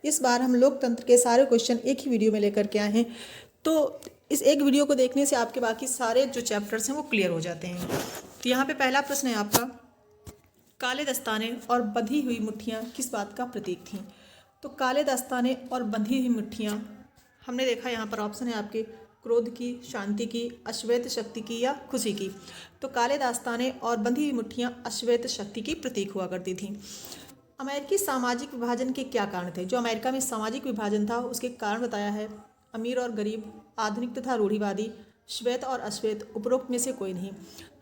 इस बार हम लोकतंत्र के सारे क्वेश्चन एक ही वीडियो में लेकर के आए हैं, तो इस एक वीडियो को देखने से आपके बाकी सारे जो चैप्टर्स हैं वो क्लियर हो जाते हैं। तो यहाँ पे पहला प्रश्न है आपका, काले दस्ताने और बंधी हुई मुट्ठियाँ किस बात का प्रतीक थीं? तो काले दस्ताने और बंधी हुई मुट्ठियाँ, हमने देखा यहाँ पर ऑप्शन है आपके क्रोध की, शांति की, अश्वेत शक्ति की या खुशी की। तो काले दस्ताने और बंधी हुई मुट्ठियाँ अश्वेत शक्ति की प्रतीक हुआ करती थीं। अमेरिकी सामाजिक विभाजन के क्या कारण थे? जो अमेरिका में सामाजिक विभाजन था उसके कारण बताया है, अमीर और गरीब, आधुनिक तथा रूढ़िवादी, श्वेत और अश्वेत, उपरोक्त में से कोई नहीं।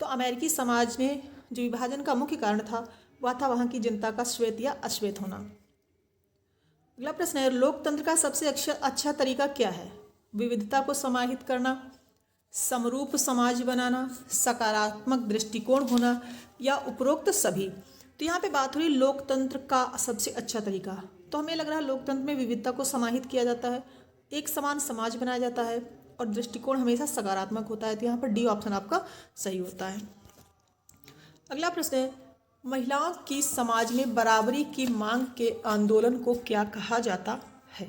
तो अमेरिकी समाज में जो विभाजन का मुख्य कारण था वह था वहाँ की जनता का श्वेत या अश्वेत होना। अगला प्रश्न है, लोकतंत्र का सबसे अच्छा तरीका क्या है? विविधता को समाहित करना, समरूप समाज बनाना, सकारात्मक दृष्टिकोण होना या उपरोक्त सभी। तो यहाँ पे बात हो रही लोकतंत्र का सबसे अच्छा तरीका, तो हमें लग रहा है लोकतंत्र में विविधता को समाहित किया जाता है, एक समान समाज बनाया जाता है और दृष्टिकोण हमेशा सकारात्मक होता है। तो यहाँ पर डी ऑप्शन आपका सही होता है। अगला प्रश्न है, महिलाओं की समाज में बराबरी की मांग के आंदोलन को क्या कहा जाता है?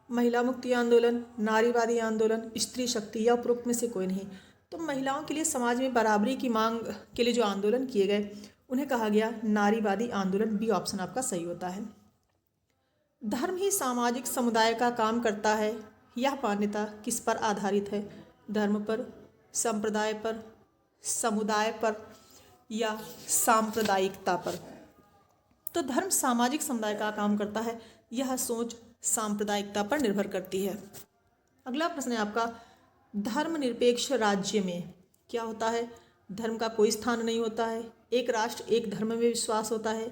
महिला मुक्ति आंदोलन, नारीवादी आंदोलन, स्त्री शक्ति या उपरोक्त में से कोई नहीं। तो महिलाओं के लिए समाज में बराबरी की मांग के लिए जो आंदोलन किए गए उन्हें कहा गया नारीवादी आंदोलन। बी ऑप्शन आपका सही होता है। धर्म ही सामाजिक समुदाय का काम करता है, यह मान्यता किस पर आधारित है? धर्म पर, संप्रदाय पर, समुदाय पर या सांप्रदायिकता पर? तो धर्म सामाजिक समुदाय का काम करता है, यह सोच सांप्रदायिकता पर निर्भर करती है। अगला प्रश्न है आपका, धर्मनिरपेक्ष राज्य में क्या होता है? धर्म का कोई स्थान नहीं होता है, एक राष्ट्र एक धर्म में विश्वास होता है,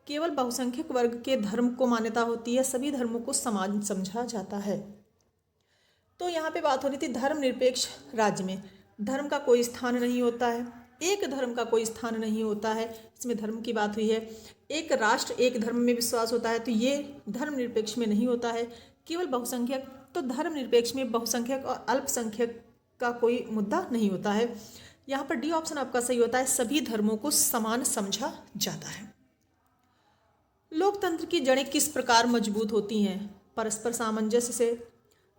केवल बहुसंख्यक वर्ग के धर्म को मान्यता होती है, सभी धर्मों को समान समझा जाता है। तो यहाँ पे बात हो रही थी धर्मनिरपेक्ष राज्य में धर्म का कोई स्थान नहीं होता है, एक धर्म का कोई स्थान नहीं होता है, इसमें धर्म की बात हुई है। एक राष्ट्र एक धर्म में विश्वास होता है, तो ये धर्मनिरपेक्ष में नहीं होता है, केवल बहुसंख्यक। तो धर्मनिरपेक्ष में बहुसंख्यक और अल्पसंख्यक का कोई मुद्दा नहीं होता है। यहाँ पर डी ऑप्शन आपका सही होता है, सभी धर्मों को समान समझा जाता है। लोकतंत्र की जड़ें किस प्रकार मजबूत होती हैं? परस्पर सामंजस्य से,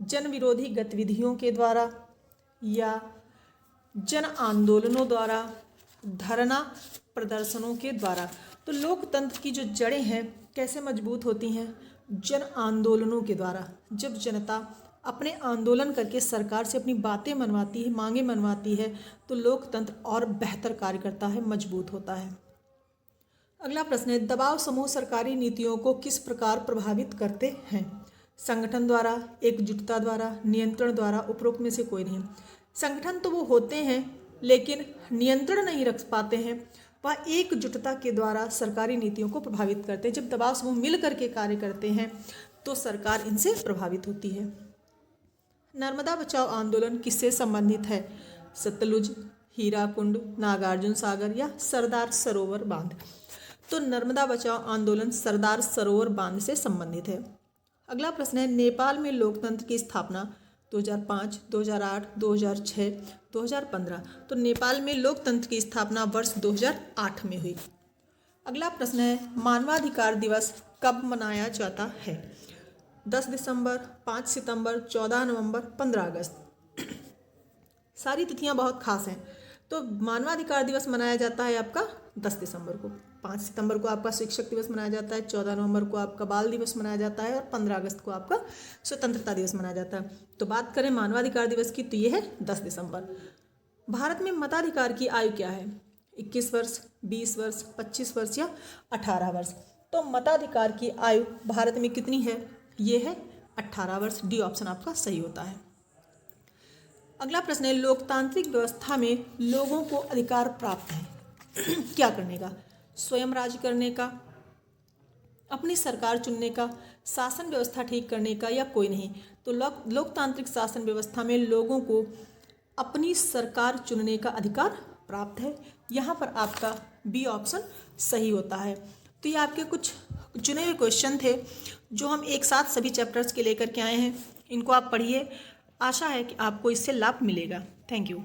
जन विरोधी गतिविधियों के द्वारा या जन आंदोलनों द्वारा, धरना प्रदर्शनों के द्वारा। तो लोकतंत्र की जो जड़ें हैं कैसे मजबूत होती हैं? जन आंदोलनों के द्वारा। जब जनता अपने आंदोलन करके सरकार से अपनी बातें मनवाती है, मांगे मनवाती है, तो लोकतंत्र और बेहतर कार्य करता है, मजबूत होता है। अगला प्रश्न है, दबाव समूह सरकारी नीतियों को किस प्रकार प्रभावित करते हैं? संगठन द्वारा, एकजुटता द्वारा, नियंत्रण द्वारा, उपरोक्त में से कोई नहीं। संगठन तो वो होते हैं लेकिन नियंत्रण नहीं रख पाते हैं, वह एकजुटता के द्वारा सरकारी नीतियों को प्रभावित करते हैं। जब दबाव समूह मिल करके कार्य करते हैं तो सरकार इनसे प्रभावित होती है। नर्मदा बचाओ आंदोलन किससे संबंधित है? सतलुज, हीराकुंड, नागार्जुन सागर या सरदार सरोवर बांध। तो नर्मदा बचाओ आंदोलन सरदार सरोवर बांध से संबंधित है। अगला प्रश्न है, नेपाल में लोकतंत्र की स्थापना 2005, 2008, 2006, 2015। तो नेपाल में लोकतंत्र की स्थापना वर्ष 2008 में हुई। अगला प्रश्न है, मानवाधिकार दिवस कब मनाया जाता है? 10 दिसंबर, 5 सितंबर, 14 नवंबर, 15 अगस्त। सारी तिथियां बहुत खास हैं। तो मानवाधिकार दिवस मनाया जाता है आपका 10 दिसंबर को, 5 सितंबर को आपका शिक्षक दिवस मनाया जाता है, 14 नवंबर को आपका बाल दिवस मनाया जाता है और 15 अगस्त को आपका स्वतंत्रता दिवस मनाया जाता है। तो बात करें मानवाधिकार दिवस की तो ये है 10 दिसंबर। भारत में मताधिकार की आयु क्या है? 21 वर्ष, 20 वर्ष, 25 वर्ष या 18 वर्ष। तो मताधिकार की आयु भारत में कितनी है? ये है 18 वर्ष। डी ऑप्शन आपका सही होता है। अगला प्रश्न है, लोकतांत्रिक व्यवस्था में लोगों को अधिकार प्राप्त है क्या करने का? स्वयं राज्य करने का, अपनी सरकार चुनने का, शासन व्यवस्था ठीक करने का या कोई नहीं। तो लोकतांत्रिक शासन व्यवस्था में लोगों को अपनी सरकार चुनने का अधिकार प्राप्त है। यहाँ पर आपका बी ऑप्शन सही होता है। तो ये आपके कुछ चुने हुए क्वेश्चन थे जो हम एक साथ सभी चैप्टर्स के लेकर के आए हैं। इनको आप पढ़िए, आशा है कि आपको इससे लाभ मिलेगा। Thank you.